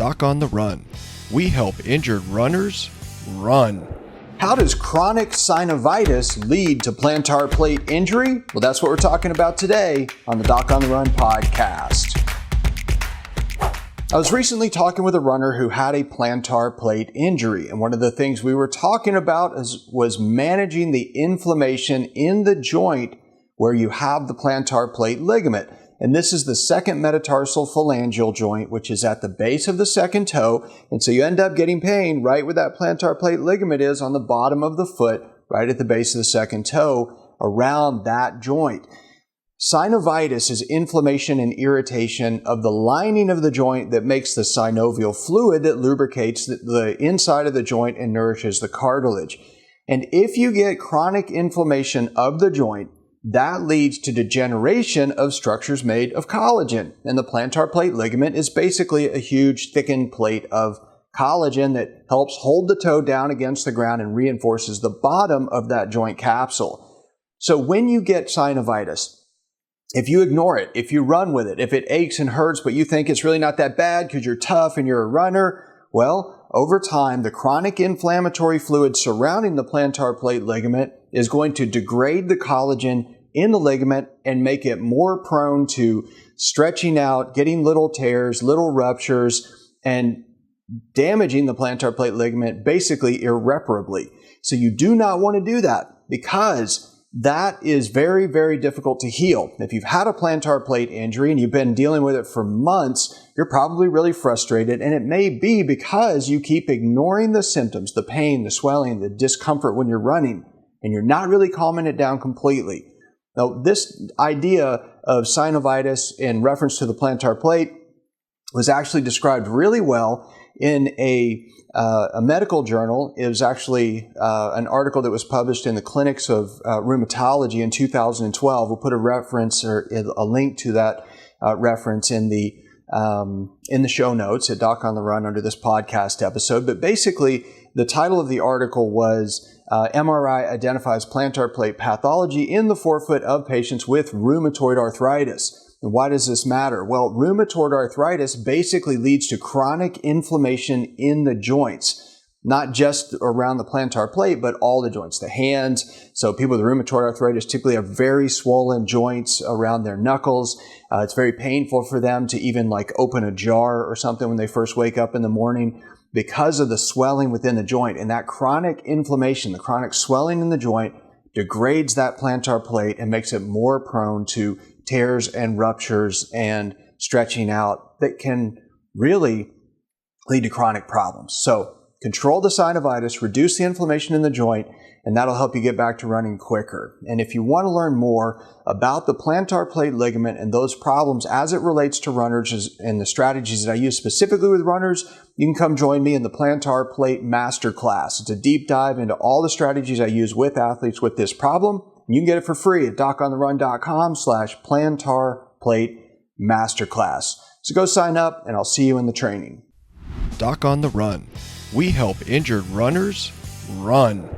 Doc on the Run. We help injured runners run. How does chronic synovitis lead to plantar plate injury? Well, that's what we're talking about today on the Doc on the Run podcast. I was recently talking with a runner who had a plantar plate injury, and one of the things we were talking about was managing the inflammation in the joint where you have the plantar plate ligament. And this is the second metatarsal phalangeal joint, which is at the base of the second toe. And so you end up getting pain right where that plantar plate ligament is on the bottom of the foot, right at the base of the second toe, around that joint. Synovitis is inflammation and irritation of the lining of the joint that makes the synovial fluid that lubricates the inside of the joint and nourishes the cartilage. And if you get chronic inflammation of the joint, that leads to degeneration of structures made of collagen. And the plantar plate ligament is basically a huge thickened plate of collagen that helps hold the toe down against the ground and reinforces the bottom of that joint capsule. So when you get synovitis, if you ignore it, if you run with it, if it aches and hurts, but you think it's really not that bad because you're tough and you're a runner, well, over time, the chronic inflammatory fluid surrounding the plantar plate ligament is going to degrade the collagen in the ligament and make it more prone to stretching out, getting little tears, little ruptures, and damaging the plantar plate ligament basically irreparably. So you do not want to do that because that is very, very difficult to heal. If you've had a plantar plate injury and you've been dealing with it for months, you're probably really frustrated, and it may be because you keep ignoring the symptoms, the pain, the swelling, the discomfort when you're running, and you're not really calming it down completely. Now, this idea of synovitis in reference to the plantar plate was actually described really well in a medical journal. It was actually an article that was published in the Clinics of Rheumatology in 2012. We'll put a reference or a link to that reference in the show notes at Doc on the Run under this podcast episode. But basically, the title of the article was MRI identifies plantar plate pathology in the forefoot of patients with rheumatoid arthritis. And why does this matter? Well, rheumatoid arthritis basically leads to chronic inflammation in the joints, not just around the plantar plate, but all the joints, the hands. So people with rheumatoid arthritis typically have very swollen joints around their knuckles. It's very painful for them to even like open a jar or something when they first wake up in the morning because of the swelling within the joint. And that chronic inflammation, the chronic swelling in the joint degrades that plantar plate and makes it more prone to tears and ruptures and stretching out that can really lead to chronic problems. So control the synovitis, reduce the inflammation in the joint, and that'll help you get back to running quicker. And if you want to learn more about the plantar plate ligament and those problems as it relates to runners and the strategies that I use specifically with runners, you can come join me in the Plantar Plate Masterclass. It's a deep dive into all the strategies I use with athletes with this problem. You can get it for free at docontherun.com/plantar plate masterclass. So go sign up and I'll see you in the training. Doc on the Run. We help injured runners run.